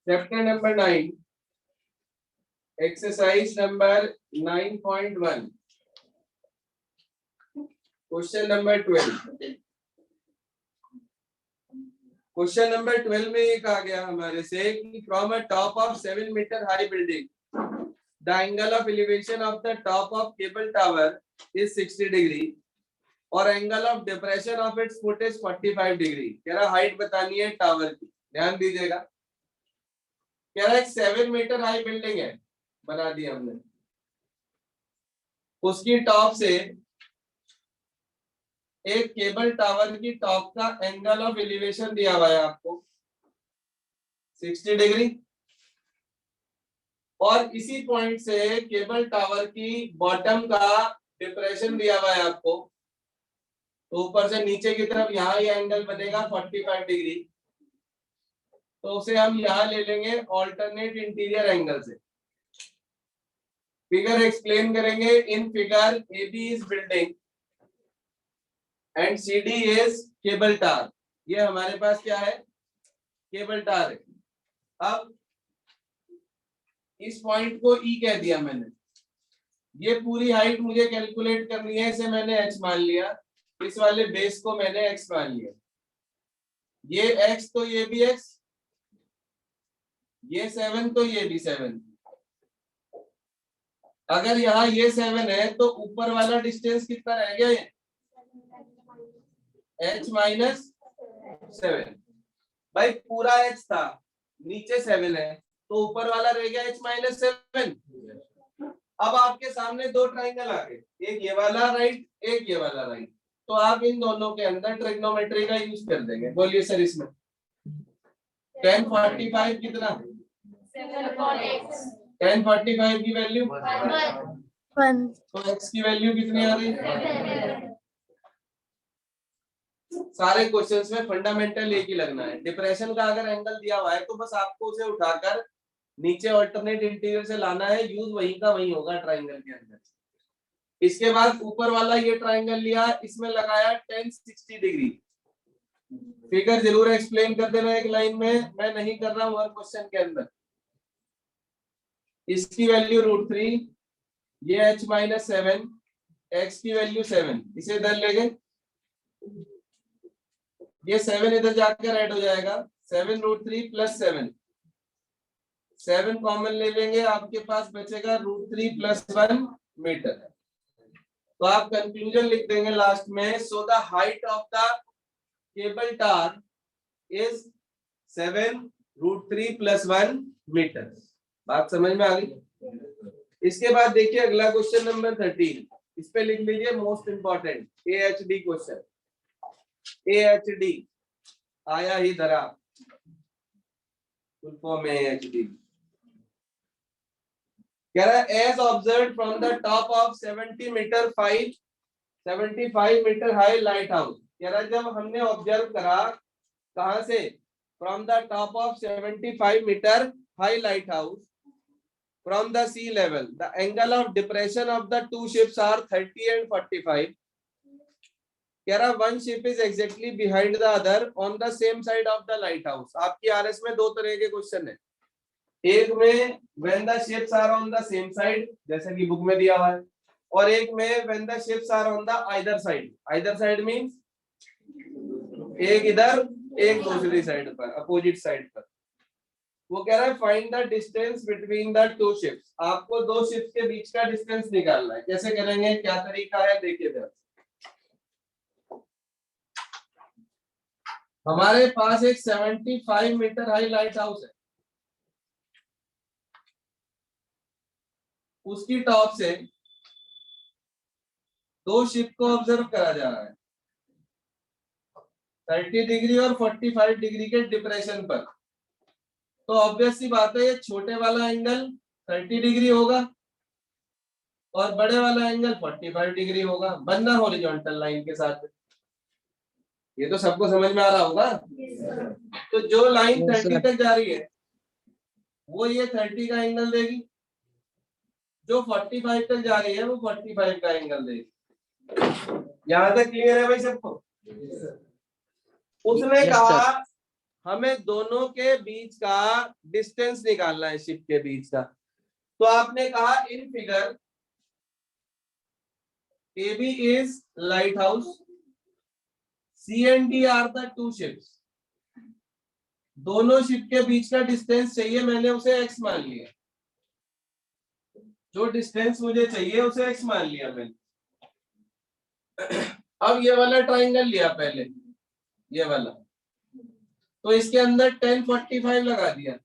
Chapter number 9, exercise number 9.1, question number 12। Question number 12 में ये कहा गया हमारे से कि from a top of 7 metre high building the angle of elevation of the top of cable tower is 60 degree और angle of depression of its foot is 45 degree. कह रहा हाइट बतानी है टावर की, ध्यान दीजिएगा। कह रहा है 7 मीटर हाई बिल्डिंग है, बना दी हमने, उसकी टॉप से एक केबल टावर की टॉप का एंगल ऑफ एलिवेशन दिया हुआ है आपको 60 डिग्री और इसी पॉइंट से केबल टावर की बॉटम का डिप्रेशन दिया हुआ है आपको, तो ऊपर से नीचे की तरफ यहाँ ये एंगल बनेगा 45 डिग्री, तो उसे हम यहाँ ले लेंगे ऑल्टरनेट इंटीरियर एंगल से। फिगर एक्सप्लेन करेंगे। In figure A B is building and C D is cable tower. ये हमारे पास क्या है, केबल टावर है। अब इस पॉइंट को ई कह दिया मैंने, ये पूरी हाइट मुझे कैलकुलेट करनी है, इसे मैंने एच मान लिया, इस वाले बेस को मैंने एक्स मान लिया, ये एक्स तो ये भी एक्स, ये 7 तो ये भी 7। अगर यहाँ ये 7 है तो ऊपर वाला डिस्टेंस कितना रह गया, ये h माइनस 7। भाई पूरा h था, नीचे 7 है तो ऊपर वाला रह गया h माइनस 7। अब आपके सामने दो ट्राइंगल आ गए, एक ये वाला राइट, एक ये वाला राइट, तो आप इन दोनों के अंदर ट्रिग्नोमेट्री का यूज कर देंगे। बोलिए सर, इसमें 1045 कितना, 1045 की वैल्यू 1, तो x की वैल्यू कितनी आ रही है। सारे क्वेश्चंस में फंडामेंटल एक ही लगना है। डिप्रेशन का अगर एंगल दिया हुआ है तो बस आपको उसे उठाकर नीचे ऑल्टरनेट इंटीरियर से लाना है, यूज वही का वही होगा ट्राइंगल के अंदर। इसके बाद ऊपर वाला ये ट्राइंगल लिया, इसमें लगाया 1060 डिग्री। फिगर जरूर एक्सप्लेन कर देना एक लाइन में, मैं नहीं कर रहा हूं हर क्वेश्चन के अंदर। इसकी वैल्यू √3, ये h माइनस 7, x की वैल्यू 7, इसे इधर ले गए, ये 7 इधर जाकर ऐड हो जाएगा, 7√3 प्लस 7 कॉमन ले लेंगे, आपके पास बचेगा √3 प्लस 1 मीटर। तो आप कंक्लूजन लिख देंगे लास्ट में। So the height of the cable tower is 7√3 plus 1 metre. बात समझ में आ गई। इसके बाद देखिए अगला क्वेश्चन नंबर 13, इस पे लिख लीजिए most important AHD question. AHD आया ही धरा, फुल फॉर्म में AHD। कह रहा है as observe from the top of 75 metre high lighthouse. कह रहा है जब हमने ऑब्जर्व करा, कहां से, from the top of 75 metre high lighthouse from the sea level, the angle of depression of the two ships are 30 and 45. कह रहा one ship is exactly behind the other on the same side of the lighthouse. आपकी RS में दो तरह के question है, एक में when the ships are on the same side जैसा कि बुक में दिया हुआ है, और एक में when the ships are on the either side. either side means एक इधर एक दूसरी साइड पर, अपोजिट साइड पर। वो कह रहा है find the distance between the two ships. आपको दो शिप्स के बीच का डिस्टेंस निकालना है। कैसे करेंगे, क्या तरीका है, देखिए जरा। हमारे पास एक 75 मीटर हाई लाइट हाउस है, उसकी टॉप से दो शिप को ऑब्जर्व करा जा रहा है 30 डिग्री और 45 डिग्री के डिप्रेशन पर। तो ऑब्वियस सी बात है, ये छोटे वाला एंगल 30 डिग्री होगा और बड़े वाला एंगल 45 डिग्री होगा, बनना हॉरिजॉन्टल लाइन के साथ। ये तो सबको समझ में आ रहा होगा। तो जो लाइन 30 तक जा रही है वो ये 30 का एंगल देगी, जो 45 तक जा रही है वो 45 का एंगल देगी। यहां तक क्लियर है भाई सबको। उसने कहा हमें दोनों के बीच का डिस्टेंस निकालना है, शिप के बीच का। तो आपने कहा in figure AB is lighthouse, C and D are the two ships. दोनों शिप के बीच का डिस्टेंस चाहिए, मैंने उसे x मान लिया। जो डिस्टेंस मुझे चाहिए उसे x मान लिया मैंने। अब ये वाला ट्राइंगल लिया पहले, ये वाला, तो इसके अंदर 1045 लगा दिया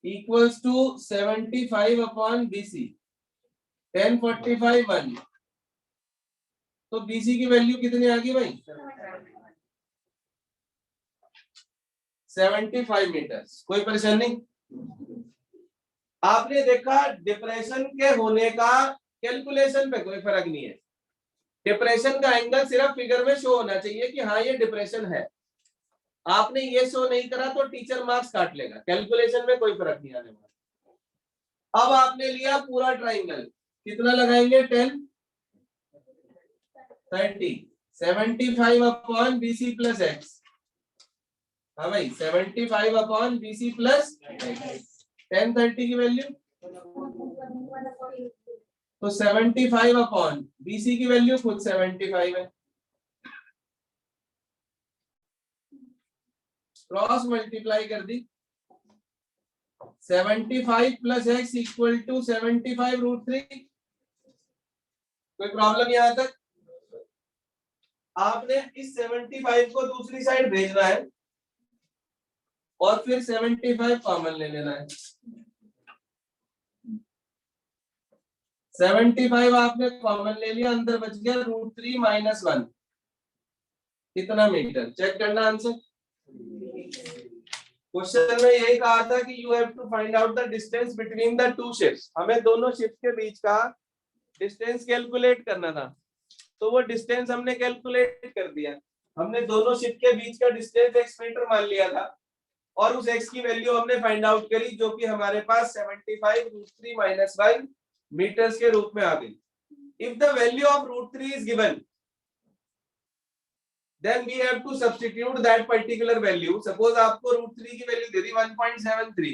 इक्वल्स टू 75 अपॉन BC। 1045 1, तो BC की वैल्यू कितनी आ गई भाई? 75 मीटर। कोई परेशानी नहीं। आपने देखा डिप्रेशन के होने का कैलकुलेशन पे कोई फर्क नहीं है। डिप्रेशन का एंगल सिर्फ फिगर में शो होना चाहिए कि हाँ ये डिप्रेशन है। आपने ये शो नहीं करा तो टीचर मार्क्स काट लेगा, कैलकुलेशन में कोई फर्क नहीं आने वाला। अब आपने लिया पूरा ट्राइंगल, कितना लगाएंगे? 10 30 75 अपॉन BC प्लस x। हाँ भाई 75 अपॉन BC प्लस 10 30 की वैल्यू, तो 75 अपॉन BC की वैल्यू खुद 75 है। क्रॉस मल्टीप्लाई कर दी, 75 plus x equal to 75 root 3। कोई प्रॉब्लम यहां तक? आपने इस 75 को दूसरी साइड भेजना है और फिर 75 कॉमन ले लेना है। 75 आपने कॉमन ले लिया, अंदर बच गया रूट 3 माइनस 1। कितना मीटर? चेक करना आंसर। क्वेश्चन में यही कहा था कि you have to find out the distance between the two ships. हमें दोनों शिप्स के बीच का डिस्टेंस कैलकुलेट करना था, तो वो डिस्टेंस हमने कैलकुलेट कर दिया। हमने दोनों शिप के बीच का डिस्टेंस x मीटर मान लिया था और उस x की वैल्यू हमने फाइंड आउट करी, जो कि हमारे पास 75 रूट 3 माइनस 1 मीटर्स के रूप में आ गई। If the value of root 3 is given, then we have to substitute that particular value. Suppose आपको रूट 3 की वैल्यू दे दी 1.73,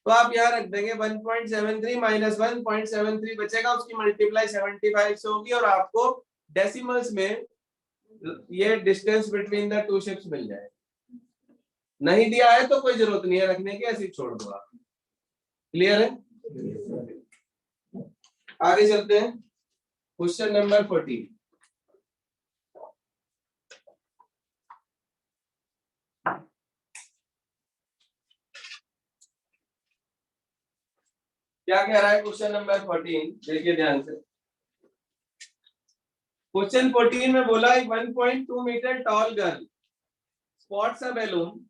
तो आप यहाँ रख देंगे 1.73 माइनस 1.73 बचेगा, उसकी मल्टीप्लाई 75 से होगी और आपको डेसिमल्स में ये distance between the two ships मिल जाए। नहीं दिया है तो कोई जरूरत नहीं है रखने की, ऐसे छोड़ दो आप। क्लियर है? आगे चलते हैं, क्वेश्चन नंबर 14। क्या कह रहा है क्वेश्चन नंबर 14? देखिए ध्यान से। क्वेश्चन 14 में बोला 1.2 metre tall girl spots a balloon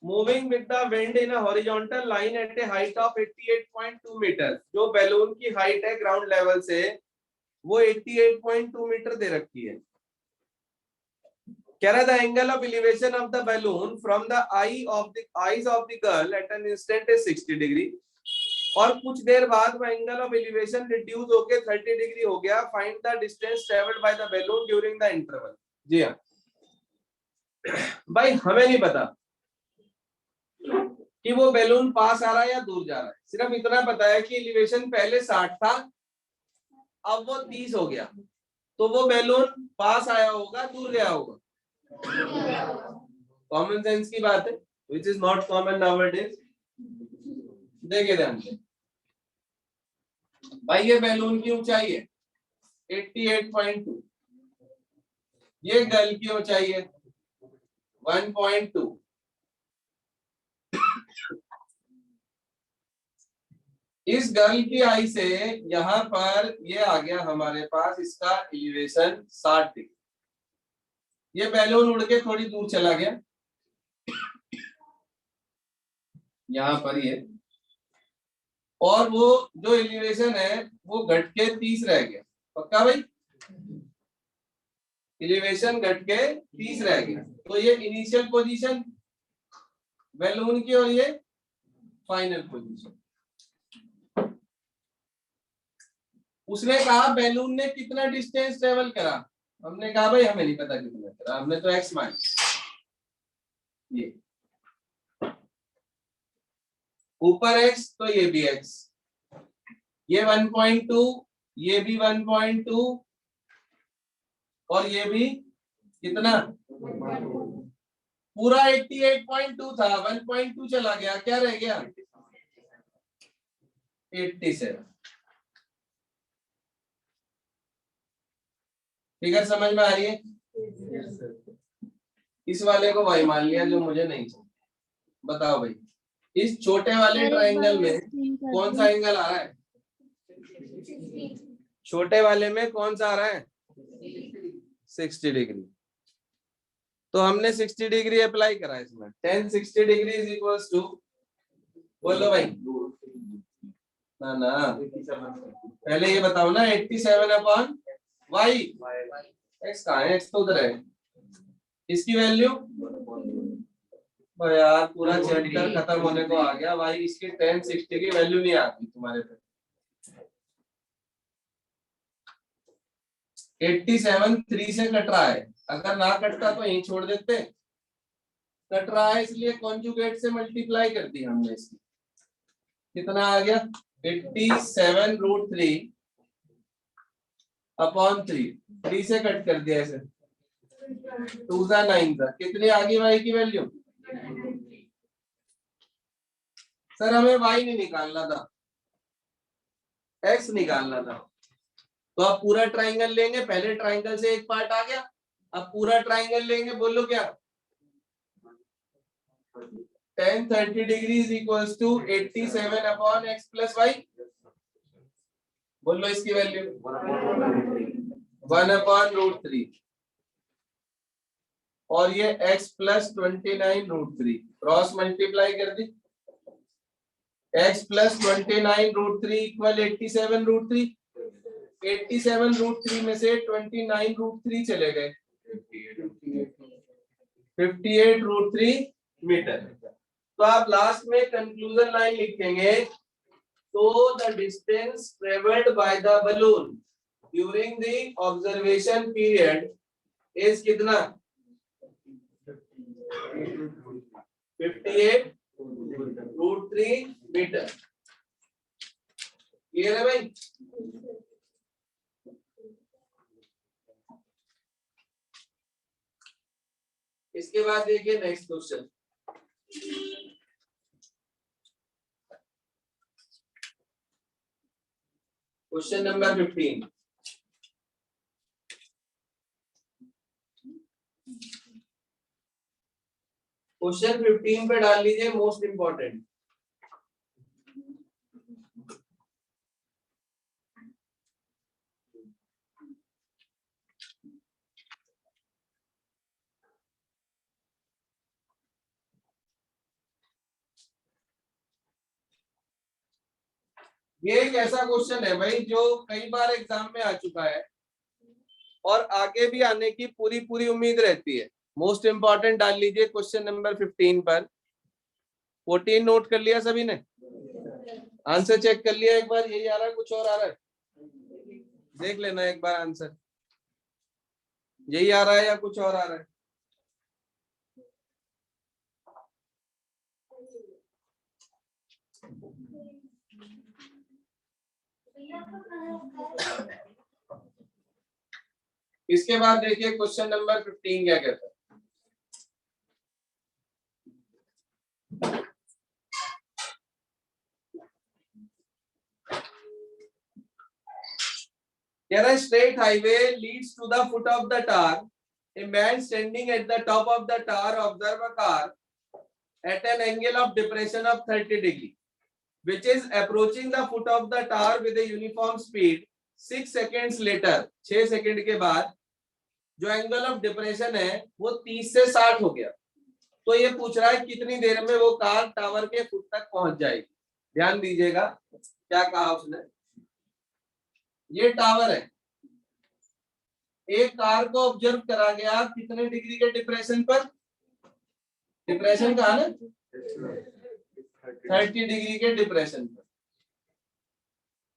moving with the wind in a horizontal line at a height of 88.2 metre. जो बैलून की हाइट है ग्राउंड लेवल से वो 88.2 मीटर दे रखी है। कह रहा the angle of elevation of the balloon from the eyes of the girl at an instant is 60 degree, और कुछ देर बाद वो एंगल ऑफ एलिवेशन रिड्यूस होके 30 डिग्री हो गया। Find the distance travelled by the balloon during the interval. जी हाँ भाई, हमें नहीं पता कि वो बैलून पास आ रहा है या दूर जा रहा है, सिर्फ इतना पता है कि एलिवेशन पहले 60 था, अब वो 30 हो गया, तो वो बैलून पास आया होगा दूर गया होगा। कॉमन सेंस की बात है, which is not common nowadays. देखिए ध्यान से भाई, ये बैलून की ऊंचाई है 88.2, ये गर्ल की ऊंचाई है 1.2। इस गर्ल की आई से यहां पर ये आ गया हमारे पास, इसका एलिवेशन 60 डिग्री। ये बैलून उड़ के थोड़ी दूर चला गया, यहां पर ये, और वो जो एलिवेशन है वो घट के 30 रह गया। पक्का भाई? एलिवेशन घट के 30 रह गया, तो ये इनिशियल पोजीशन बैलून की और ये फाइनल पोजीशन। उसने कहा बैलून ने कितना डिस्टेंस ट्रेवल करा, हमने कहा भाई हमें नहीं पता कितना करा, हमने तो x मान ये ऊपर x तो ये भी x, ये 1.2, ये भी 1.2 और ये भी कितना, पूरा 88.2 था, 1.2 चला गया, क्या रह गया 87। फिगर समझ में आ रही है? इस वाले को भाई मान लिया जो मुझे नहीं चाहिए। बताओ भाई इस छोटे वाले ट्राइंगल में कौन सा एंगल आ रहा है? छोटे वाले में कौन सा आ रहा है? 60 डिग्री। तो हमने 60 डिग्री अप्लाई करा इसमें। 10 60 डिग्री इज इक्वल्स टू, बोलो भाई ना ना, पहले ये बताओ ना 87 अपॉन वाई, एक्स कहाँ है? एक्स तो उधर है। इसकी वैल्यू यार पूरा चैप्टर खत्म होने को आ गया भाई, इसकी 10 60 की वैल्यू नहीं आती तुम्हारे पे। 87 3 से कट रहा है, अगर ना कटता तो यहीं छोड़ देते, कट रहा है इसलिए कॉन्जुगेट से मल्टीप्लाई कर दी हमने इसकी। कितना आ गया 87√3 अपॉन 3 से कट कर दिया ऐसे, 2 सा 9 था, कितनी आ गई वाई की वैल्यू? सर हमें वाई नहीं निकालना था, एक्स निकालना था। तो अब पूरा ट्राइंगल लेंगे, पहले ट्राइंगल से एक पार्ट आ गया, अब पूरा ट्राइंगल लेंगे, बोलो क्या 10 30 degree is equals to 87 upon x plus y, बोलो इसकी वैल्यू 1/√3 और ये x प्लस 29√3 क्रॉस मल्टीप्लाई कर दी, x प्लस 29√3 इक्वल 87√3, 87√3 में से 29√3 चले गए, 58√3 मीटर। तो आप लास्ट में कंक्लूजन लाइन लिखेंगे, तो the distance travelled by the balloon during the observation period is कितना 58√3 मीटर। क्लियर है भाई? इसके बाद देखिए next question, question number 15। Question 15 पे डाल लीजिए मोस्ट इंपॉर्टेंट। ये एक ऐसा क्वेश्चन है भाई जो कई बार एग्जाम में आ चुका है और आगे भी आने की पूरी पूरी उम्मीद रहती है। मोस्ट इंपॉर्टेंट डाल लीजिए क्वेश्चन नंबर 15 पर। 14 नोट कर लिया सभी ने? आंसर चेक कर लिया एक बार? यही आ रहा है, कुछ और आ रहा है? देख लेना एक बार आंसर, यही आ रहा है या कुछ और आ रहा है? इसके बाद देखिए क्वेश्चन नंबर 15 क्या कहता है। A straight highway leads to the foot of the tower. A man standing at the top of the tower observes a car at an angle of depression of 30 degree, which is approaching the foot of the tower with a uniform speed. 6 seconds later, 6 second के बाद जो angle of depression है वो 30 से 60 हो गया। तो ये पूछ रहा है कितनी देर में वो कार टावर के फुट तक पहुंच जाएगी। ध्यान दीजिएगा क्या कहा उसने। ये टावर है, एक कार को ऑब्जर्व करा गया कितने डिग्री के डिप्रेशन पर? डिप्रेशन कहा ना 30 डिग्री के डिप्रेशन पर।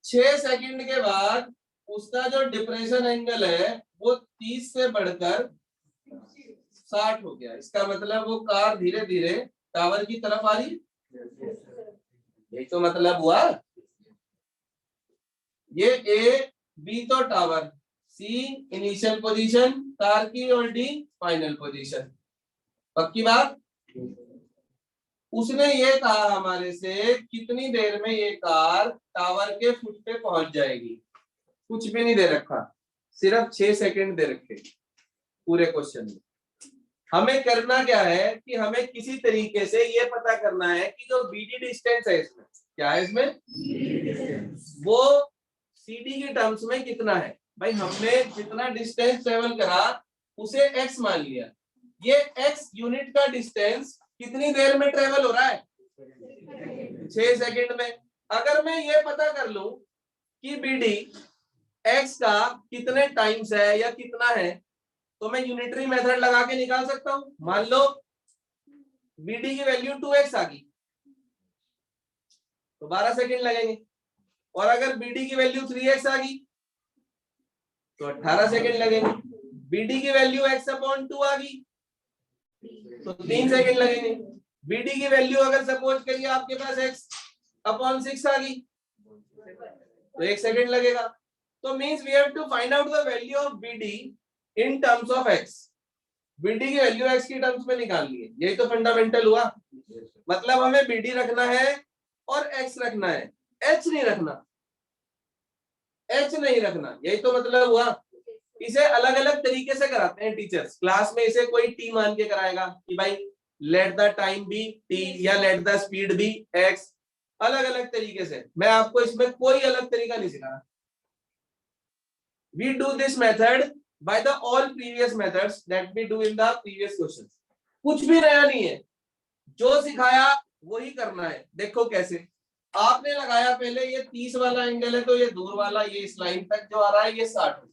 6 सेकंड के बाद उसका जो डिप्रेशन एंगल है वो 30 से बढ़कर 60 हो गया। इसका मतलब वो कार धीरे धीरे टावर की तरफ आ रही, यही तो मतलब हुआ। ये ए बी तो टावर, सी इनिशियल पोजीशन कार की और डी फाइनल पोजीशन। पक्की बात। उसने ये कहा हमारे से कितनी देर में ये कार टावर के फुट पे पहुंच जाएगी। कुछ भी नहीं दे रखा, सिर्फ 6 सेकंड दे रखे पूरे क्वेश्चन में। हमें करना क्या है कि हमें किसी तरीके से ये पता करना है कि जो बीडी डिस्टेंस है इसमें, क्या है इसमें, वो सीडी के टर्म्स में कितना है। भाई हमने जितना डिस्टेंस ट्रेवल करा उसे एक्स मान लिया। ये एक्स यूनिट का डिस्टेंस कितनी देर में ट्रेवल हो रहा है, 6 सेकंड में। अगर मैं ये पता कर लूं कि बीडी एक्स का कितने टाइम्स है या कितना है, तो मैं यूनिटरी मेथड लगा के निकाल सकता हूं। मान लो बीडी की वैल्यू 2x आ गई तो 12 सेकंड लगेंगे, और अगर बीडी की वैल्यू 3x आ गई तो 18 सेकंड लगेंगे। बीडी की वैल्यू x/2 आ गई तो 3 सेकंड लगेंगे। बीडी की वैल्यू अगर सपोज करिए आपके पास x/6 आ गई तो 1 सेकंड लगेगा। तो means we have to find out the value of BD in terms of x। BD की वैल्यू x की टर्म्स में निकालनी है, यही तो फंडामेंटल हुआ। मतलब हमें बीडी रखना है और x रखना है, h नहीं रखना, h नहीं रखना, यही तो मतलब हुआ। इसे अलग अलग तरीके से कराते हैं टीचर्स। क्लास में इसे कोई टी मान के कराएगा कि भाई let the time be T या let the speed be X, अलग अलग तरीके से। मैं आपको इसमें कोई अलग तरीका नहीं सिखा रहा। We do this method by the all previous methods that we do in the previous questions. कुछ भी नया नहीं है, जो सिखाया वही करना है। देखो कैसे, आपने लगाया पहले ये 30 वाला एंगल है तो ये दूर वाला, ये इस लाइन तक जो आ रहा है ये 60 हो गया।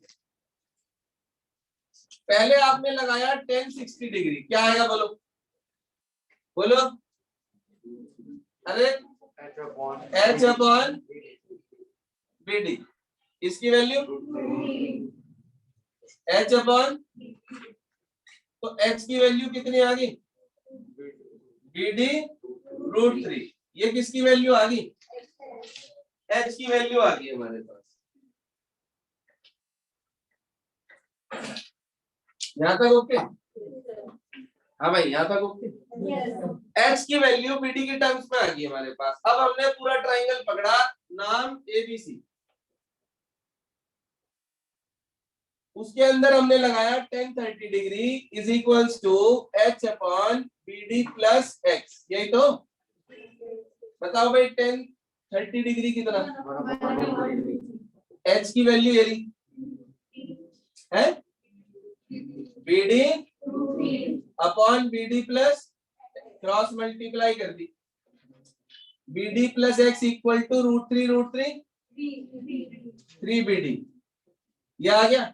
पहले आपने लगाया 1060 डिग्री, क्या आएगा बोलो बोलो, अरे h/bd, इसकी वैल्यू h/, तो h की वैल्यू कितनी आ गई, bd√3। ये किसकी वैल्यू आ गई, h की वैल्यू आ गई हमारे पास। यहां तक ओके? हाँ भाई यहां तक ओके। h की वैल्यू bd की टर्म्स में आ गई हमारे पास। अब हमने पूरा ट्राइंगल पकड़ा, नाम ABC, उसके अंदर हमने लगाया 1030 degree is equals to h/bd plus x। यही तो बताओ भाई 1030 डिग्री कितना, h की वैल्यू यही है bd/bd प्लस क्रॉस मल्टीप्लाई कर दी, bd plus x equal to √3 3bd। ये आ गया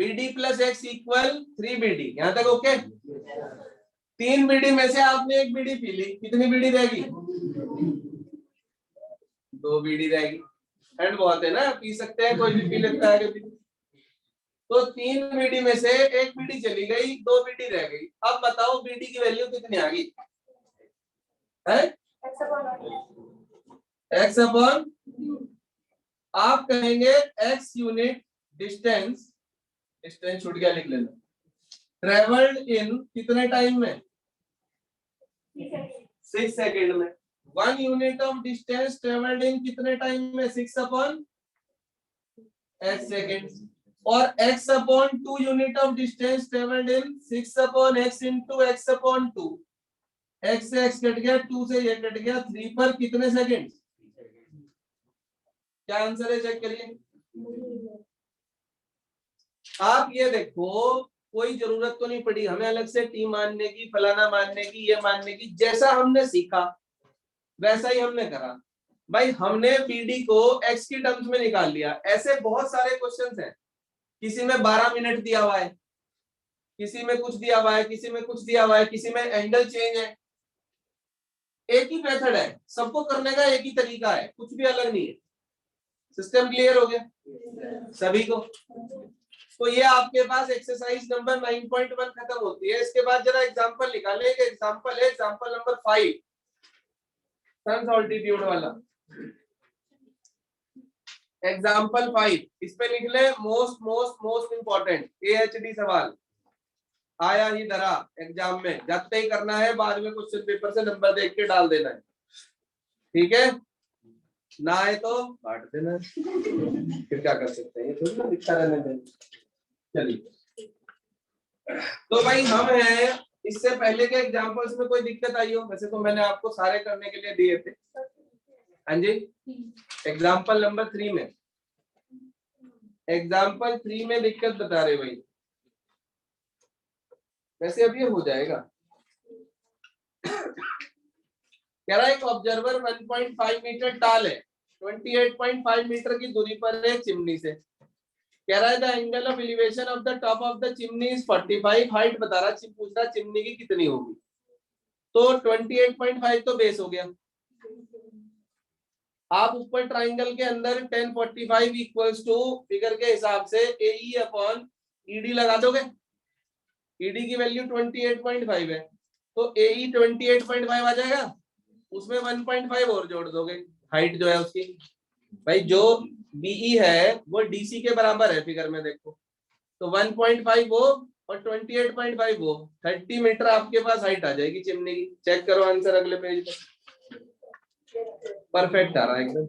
bd plus x equal 3bd। यहां तक ओके? 3 bd में से आपने 1 bd पी ली, कितनी bd रहेगी, 2 bd रहेगी। ठंड बहुत है ना, पी सकते हैं, कोई भी पी लेता है कभी। तो 3 bd में से 1 bd चली गई, 2 bd रह गई। अब बताओ bd की वैल्यू कितनी आ गई है, x/, आप कहेंगे x यूनिट डिस्टेंस, डिस्टेंस छूट गया लिख लेना, ट्रेवल्ड इन कितने टाइम में, 6 सेकेंड में। 1 unit of distance travelled in कितने टाइम में, 6/x सेकेंड। और x/2 unit of distance travelled in 6/x into x/2। x से x कट गया, 2 से ये कट गया, 3 पर कितने सेकेंड। क्या आंसर है चेक करिए। आप ये देखो, कोई जरूरत तो नहीं पड़ी हमें अलग से टी मानने की, फलाना मानने की, ये मानने की। जैसा हमने सीखा वैसा ही हमने करा। भाई हमने बीडी को एक्स की टर्म्स में निकाल लिया। ऐसे बहुत सारे क्वेश्चंस हैं, किसी में 12 मिनट दिया हुआ है, किसी में कुछ दिया हुआ है, किसी में कुछ दिया हुआ है, किसी में एंगल चेंज है। एक ही मेथड है, सबको करने का एक ही तरीका है, कुछ भी अलग नहीं है। सिस्टम क्लियर हो गया सभी को? तो ये आपके पास एक्सरसाइज नंबर 9.1 खत्म होती है। इसके बाद जरा एग्जांपल निकालेंगे। एग्जांपल है एग्जांपल नंबर 5 सन्स ऑल्टीट्यूड वाला। एग्जांपल 5 इस पे लिख ले most most most important AHD सवाल आया ही धरा एग्जाम में, जाते ही करना है, बाद में क्वेश्चन पेपर से नंबर देख के डाल देना है, ठीक है? ना आए तो काट देना, फिर क्या कर सकते हैं, ये थोड़ी ना दिखता रहने देना। चलिए तो भाई हम हैं, इससे पहले के एग्जांपल्स में कोई दिक्कत आई हो? वैसे तो मैंने आपको सारे करने के लिए दिए थे। हाँ जी, एग्जांपल नंबर 3 में, एग्जांपल 3 में दिक्कत बता रहे भाई। वैसे अब ये हो जाएगा। कह रहा है एक ऑब्जर्वर 1.5 मीटर टाल है, 28.5 मीटर की दूरी पर है चिमनी से। कह रहा है the angle of elevation of the top of the chimney is 45, height बता रहा, पूछ रहा चिमनी की कितनी होगी। तो 28.5 तो बेस हो गया। आप ऊपर ट्राइंगल के अंदर 1045 इक्वल्स टू फिगर के हिसाब से AE अपॉन ED लगा दोगे। ED की वैल्यू 28.5 है, तो AE 28.5 आ जाएगा, उसमें 1.5 और जोड़ दोगे, हाइट जो है उसकी। भाई जो BE है वो DC के बराबर है फिगर में देखो, तो 1.5 वो और 28.5 वो, 30 मीटर आपके पास हाइट आ जाएगी चिमनी की। चेक करो आंसर अगले पेज पे, परफेक्ट आ रहा है एकदम।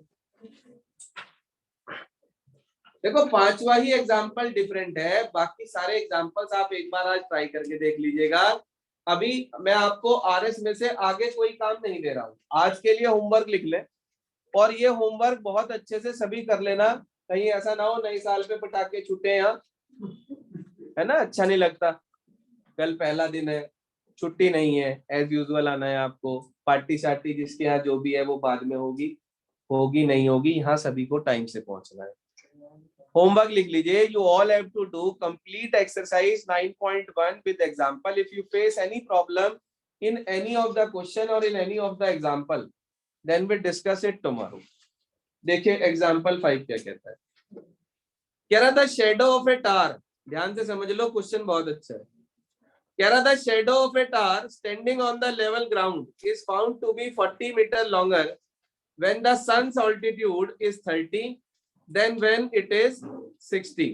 देखो पांचवा ही एग्जाम्पल डिफरेंट है, बाकी सारे एग्जाम्पल्स आप एक बार आज ट्राई करके देख लीजिएगा। अभी मैं आपको RS में से आगे कोई काम नहीं दे रहा हूँ, आज के लिए होमवर्क लिख ले, और ये होमवर्क बहुत अच्छे से सभी कर लेना, कहीं ऐसा ना हो नए साल पे पटाखे छूटे यहाँ, है ना, अच्छा नहीं लगता। कल पहला दिन है, छुट्टी नहीं है, एज यूजुअल आना है आपको। पार्टी शार्टी जिसके यहाँ जो भी है वो बाद में होगी, होगी नहीं होगी, यहाँ सभी को टाइम से पहुंचना है। होमवर्क लिख लीजिए, you all have to do complete exercise 9.1 with example. If you face any problem in any of the question और in any of the example, then we discuss it tomorrow. देखिए example 5 क्या कहता है। कह रहा था शेडो ऑफ ए टार, ध्यान से समझ लो, क्वेश्चन बहुत अच्छा है। कह रहा था shadow of a tower standing on the level ground is found to be 40 metre longer when the sun's altitude is 30, then when it is 60.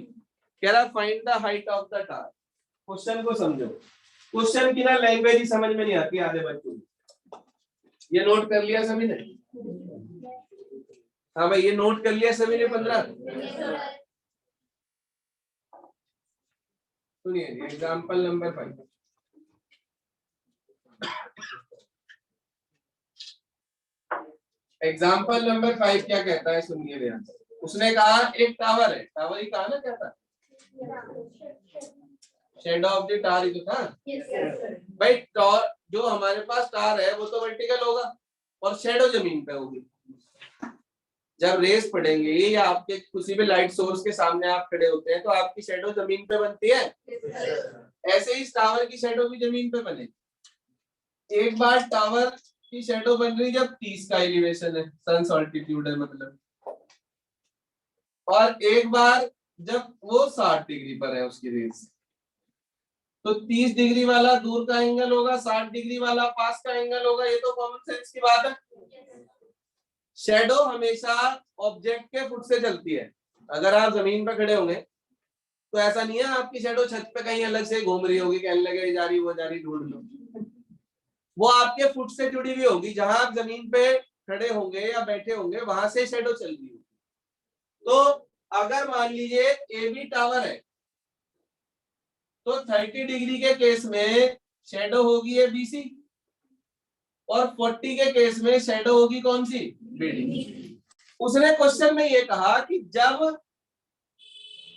कह रहा find the height of the tar. Question को समझो, question की ना language ही समझ में नहीं आती आधे बच्चों को। ये नोट कर लिया सभी ने? हाँ भाई, ये नोट कर लिया सभी ने 15? सुनिए एग्जाम्पल नंबर 5। एग्जाम्पल नंबर 5 क्या कहता है सुनिए ध्यान से। उसने कहा एक टावर है, टावर ही कहा ना, क्या था? शेडो ऑफ द टार ही तो था। भाई टावर जो हमारे पास टार है वो तो वर्टिकल होगा और शेडो जमीन पे होगी। जब रेस पड़ेंगे या आपके किसी भी लाइट सोर्स के सामने आप खड़े होते हैं तो आपकी शेडो जमीन पे बनती है, ऐसे ही टावर की शेडो भी जमीन पे बनेगी। एक बार टावर की शेडो बन रही जब 30 का एलिवेशन है, सन्स ऑल्टीट्यूड है मतलब, और एक बार जब वो 60 डिग्री पर है उसकी रेस, तो 30 डिग्री वाला दूर का एंगल होगा, 60 डिग्री वाला पास का एंगल होगा। ये तो कॉमन सेंस की बात है। शेडो हमेशा ऑब्जेक्ट के फुट से चलती है। अगर आप जमीन पर खड़े होंगे तो ऐसा नहीं है आपकी शेडो छत पे कहीं अलग से घूम रही होगी, कहने लगे जा रही वो जा रही ढूंढ लो। वो आपके फुट से जुड़ी हुई होगी, जहां आप जमीन पे खड़े होंगे या बैठे होंगे वहां से शेडो चल रही होगी। तो अगर मान लीजिए AB टावर है तो 30 डिग्री के केस में शेडो होगी ABC और 40 के केस में शेडो होगी कौन सी? BD। उसने क्वेश्चन में ये कहा कि जब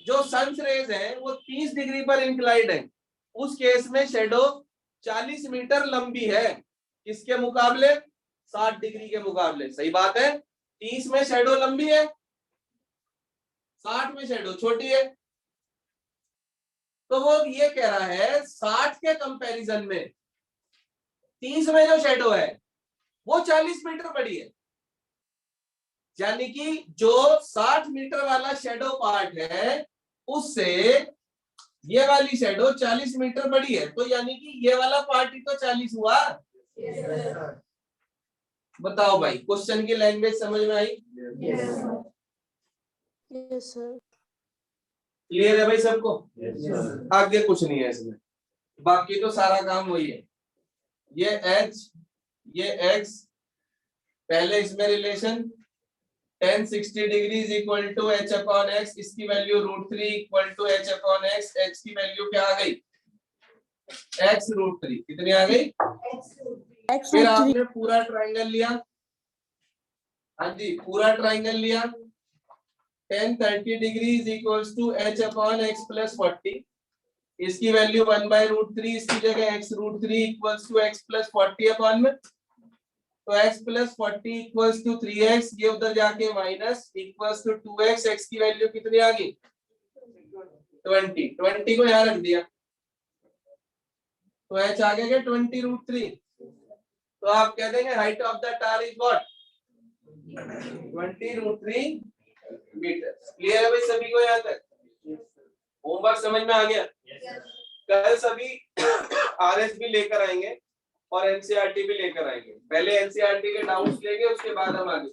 जो सन्स रेज है वो 30 डिग्री पर इंक्लाइंड है, उस केस में शेडो 40 मीटर लंबी है, किसके मुकाबले? 60 डिग्री के मुकाबले। सही बात है, 30 में शेडो लंबी है, 60 में शेडो छोटी है। तो वो ये कह रहा है 60 के कंपैरिजन में 30 में जो शेडो है वो 40 मीटर बड़ी है, यानी कि जो 60 मीटर वाला शेडो पार्ट है उससे ये वाली शैडो 40 मीटर बड़ी है, तो यानी कि ये वाला पार्ट ही तो 40 हुआ। बताओ भाई, क्वेश्चन की लैंग्वेज समझ में आई? Yes sir. क्लियर है भाई सबको? आगे कुछ नहीं है इसमें, बाकी तो सारा काम वही है। ये h, ये x, पहले इसमें relation tan 60 degree is equal to h upon x, इसकी value √3 equal to h upon x, h की वैल्यू क्या आ गई? x √3। कितनी आ गई? फिर आपने पूरा ट्राइंगल लिया, हाँ जी पूरा ट्राइंगल लिया, tan 30 degree is equal to h upon x plus 40, इसकी वैल्यू 1/√3, इसकी जगह x √3 equals to x plus 40 upon में, तो x plus 40 equals to 3x, ये उधर जाके minus equals to 2x, x की वैल्यू कितनी आ गई? 20 को यहाँ रख दिया, तो h आ गया 20√3। तो आप कह देंगे height of the tower is what? 20√3 metre. Clear है भाई सभी को? यहाँ तक होमवर्क समझ में आ गया? कल सभी आरएस भी लेकर आएंगे और एनसीईआरटी भी लेकर आएंगे। पहले एनसीईआरटी के डाउट्स लेंगे, उसके बाद हम आगे